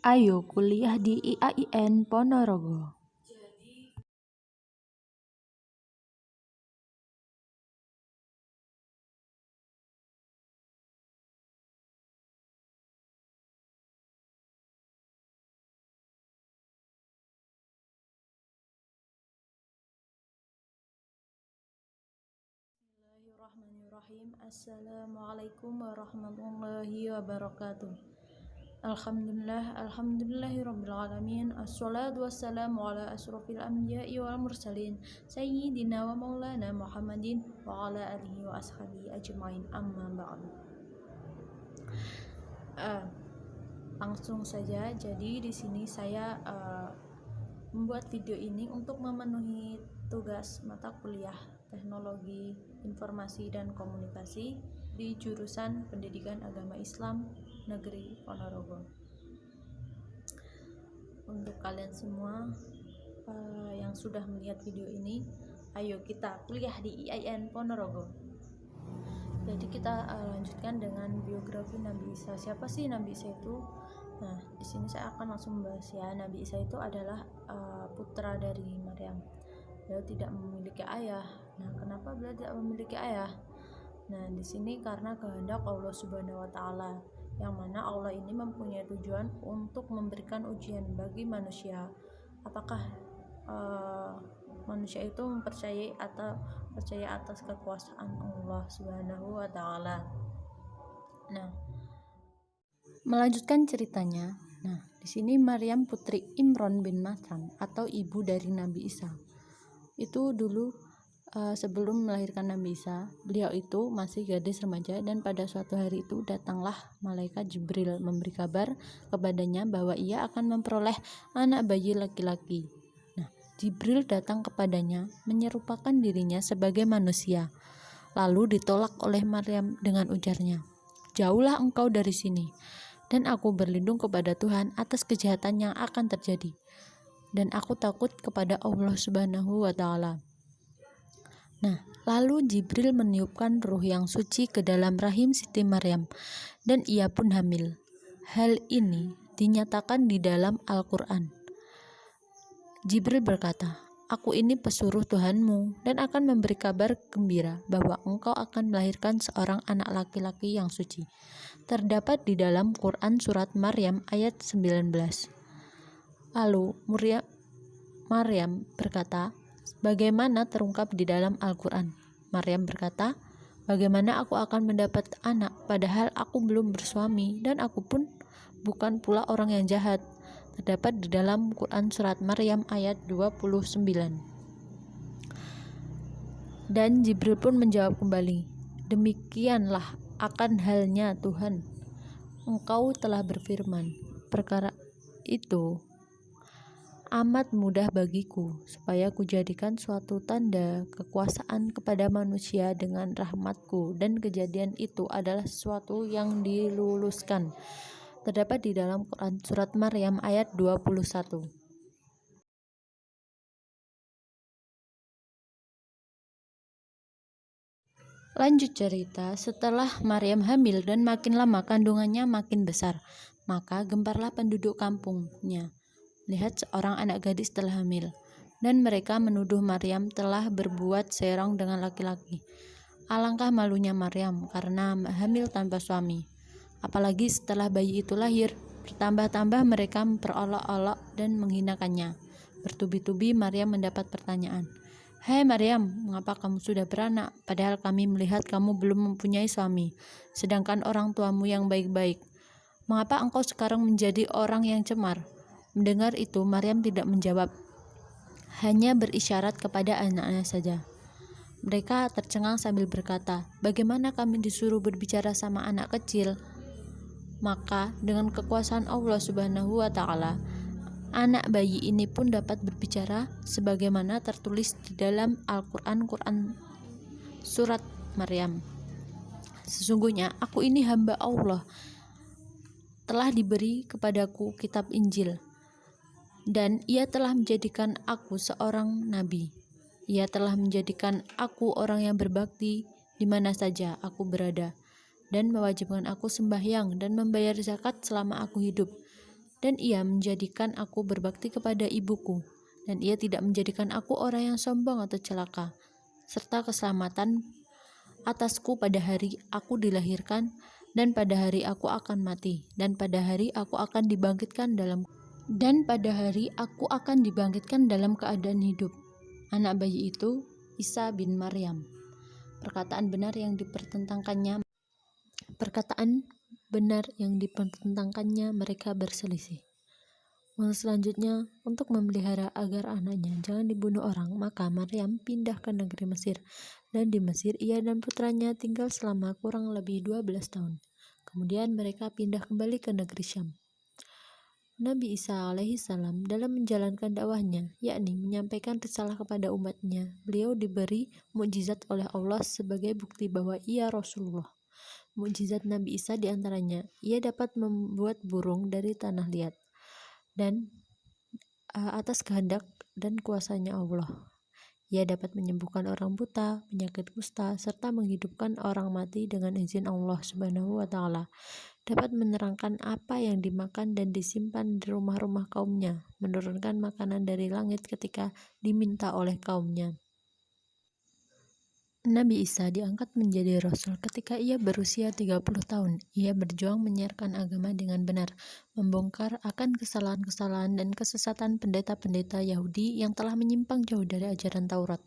Ayo kuliah di IAIN Ponorogo. Bismillahirrahmanirrahim. Assalamualaikum warahmatullahi wabarakatuh. Alhamdulillahirrabbilalamin. Assalatu wassalamu ala asrofil anbiya'i wal mursalin Sayyidina wa maulana Muhammadin wa ala alihi wa ashabihi ajma'in, amma ba'du. Langsung saja, jadi di sini saya membuat video ini untuk memenuhi tugas mata kuliah Teknologi Informasi dan Komunikasi di jurusan Pendidikan Agama Islam Negeri Ponorogo. Untuk kalian semua yang sudah melihat video ini, ayo kita kuliah di IAIN Ponorogo. Jadi kita lanjutkan dengan biografi Nabi Isa. Siapa sih Nabi Isa itu? Nah, di sini saya akan langsung membahas ya. Nabi Isa itu adalah putra dari Maryam. Beliau tidak memiliki ayah. Nah, kenapa beliau tidak memiliki ayah? Nah, di sini karena kehendak Allah Subhanahu wa taala, yang mana Allah ini mempunyai tujuan untuk memberikan ujian bagi manusia. Apakah manusia itu percaya atas kekuasaan Allah Subhanahu wa taala. Nah, melanjutkan ceritanya. Nah, di sini Maryam putri Imron bin Masam atau ibu dari Nabi Isa. Itu dulu sebelum melahirkan Nabi Isa, beliau itu masih gadis remaja, dan pada suatu hari itu datanglah malaikat Jibril memberi kabar kepadanya bahwa ia akan memperoleh anak bayi laki-laki. Nah, Jibril datang kepadanya menyerupakan dirinya sebagai manusia. Lalu ditolak oleh Maryam dengan ujarnya, "Jauhlah engkau dari sini, dan aku berlindung kepada Tuhan atas kejahatan yang akan terjadi. Dan aku takut kepada Allah Subhanahu wa taala." Nah, lalu Jibril meniupkan ruh yang suci ke dalam rahim Siti Maryam, dan ia pun hamil. Hal ini dinyatakan di dalam Al-Quran. Jibril berkata, "Aku ini pesuruh Tuhanmu dan akan memberi kabar gembira bahwa engkau akan melahirkan seorang anak laki-laki yang suci." Terdapat di dalam Quran surat Maryam ayat 19. Lalu Maryam berkata, bagaimana terungkap di dalam Al-Quran. Maryam berkata, "Bagaimana aku akan mendapat anak padahal aku belum bersuami dan aku pun bukan pula orang yang jahat." Terdapat di dalam Quran surat Maryam ayat 29. Dan Jibril pun menjawab kembali, "Demikianlah akan halnya Tuhan. Engkau telah berfirman, perkara itu amat mudah bagiku, supaya kujadikan suatu tanda kekuasaan kepada manusia dengan rahmatku, dan kejadian itu adalah sesuatu yang diluluskan." Terdapat di dalam Quran surat Maryam ayat 21. Lanjut cerita, setelah Maryam hamil dan makin lama kandungannya makin besar, maka gemparlah penduduk kampungnya lihat seorang anak gadis telah hamil, dan mereka menuduh Maryam telah berbuat serong dengan laki-laki. Alangkah malunya Maryam karena hamil tanpa suami. Apalagi setelah bayi itu lahir, bertambah-tambah mereka memperolok-olok dan menghinakannya. Bertubi-tubi Maryam mendapat pertanyaan, "Hai Maryam, mengapa kamu sudah beranak, padahal kami melihat kamu belum mempunyai suami, sedangkan orang tuamu yang baik-baik. Mengapa engkau sekarang menjadi orang yang cemar?" Mendengar itu, Maryam tidak menjawab, hanya berisyarat kepada anaknya saja. Mereka tercengang sambil berkata, "Bagaimana kami disuruh berbicara sama anak kecil?" Maka dengan kekuasaan Allah Subhanahu wa taala, anak bayi ini pun dapat berbicara sebagaimana tertulis di dalam Al-Quran surat Maryam. "Sesungguhnya aku ini hamba Allah, telah diberi kepadaku kitab Injil, dan ia telah menjadikan aku seorang nabi. Ia telah menjadikan aku orang yang berbakti di mana saja aku berada, dan mewajibkan aku sembahyang dan membayar zakat selama aku hidup. Dan ia menjadikan aku berbakti kepada ibuku, dan ia tidak menjadikan aku orang yang sombong atau celaka, serta keselamatan atasku pada hari aku dilahirkan, dan pada hari aku akan mati, dan pada hari aku akan dibangkitkan dalam keadaan hidup. Anak bayi itu Isa bin Maryam. Perkataan benar yang dipertentangkannya mereka berselisih. Selanjutnya, untuk memelihara agar anaknya jangan dibunuh orang, maka Maryam pindah ke negeri Mesir, dan di Mesir ia dan putranya tinggal selama kurang lebih 12 tahun. Kemudian mereka pindah kembali ke negeri Syam. Nabi Isa alaihissalam dalam menjalankan dakwahnya, yakni menyampaikan risalah kepada umatnya, beliau diberi mukjizat oleh Allah sebagai bukti bahwa ia Rasulullah. Mukjizat Nabi Isa diantaranya, ia dapat membuat burung dari tanah liat, dan atas kehendak dan kuasanya Allah. Ia dapat menyembuhkan orang buta, penyakit kusta, serta menghidupkan orang mati dengan izin Allah Subhanahu wa Ta'ala. Dapat menerangkan apa yang dimakan dan disimpan di rumah-rumah kaumnya, menurunkan makanan dari langit ketika diminta oleh kaumnya. Nabi Isa diangkat menjadi Rasul ketika ia berusia 30 tahun. Ia berjuang menyiarkan agama dengan benar, membongkar akan kesalahan-kesalahan dan kesesatan pendeta-pendeta Yahudi yang telah menyimpang jauh dari ajaran Taurat.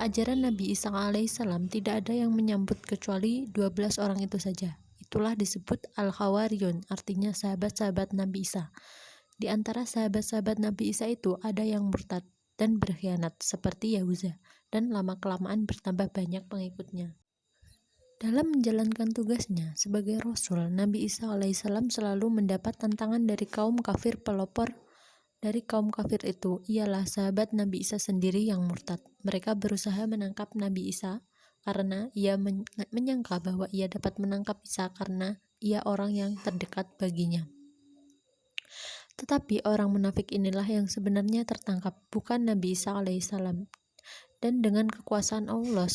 Ajaran Nabi Isa alaihissalam tidak ada yang menyambut kecuali 12 orang itu saja. Itulah disebut Al-Hawariyun, artinya sahabat-sahabat Nabi Isa. Di antara sahabat-sahabat Nabi Isa itu ada yang murtad dan berkhianat seperti Yahuza, dan lama-kelamaan bertambah banyak pengikutnya. Dalam menjalankan tugasnya sebagai Rasul, Nabi Isa alaihissalam selalu mendapat tantangan dari kaum kafir pelopor. Dari kaum kafir itu ialah sahabat Nabi Isa sendiri yang murtad. Mereka berusaha menangkap Nabi Isa karena ia menyangka bahwa ia dapat menangkap Isa karena ia orang yang terdekat baginya. Tetapi orang munafik inilah yang sebenarnya tertangkap, bukan Nabi Isa alaihissalam. Dan dengan kekuasaan Allah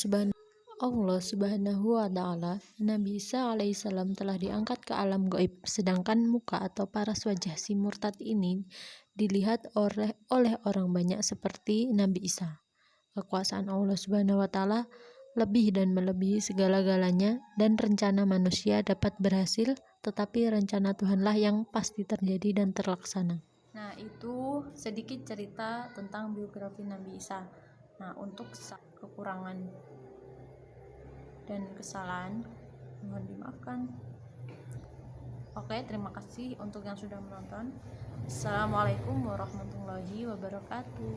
subhanahu wa ta'ala, Nabi Isa alaihissalam telah diangkat ke alam gaib, sedangkan muka atau paras wajah si murtad ini dilihat oleh orang banyak seperti Nabi Isa. Kekuasaan Allah subhanahu wa ta'ala lebih dan melebihi segala-galanya, dan rencana manusia dapat berhasil, tetapi rencana Tuhanlah yang pasti terjadi dan terlaksana. Nah, itu sedikit cerita tentang biografi Nabi Isa. Nah, untuk kekurangan dan kesalahan mohon dimaafkan. Oke, terima kasih untuk yang sudah menonton. Assalamualaikum warahmatullahi wabarakatuh.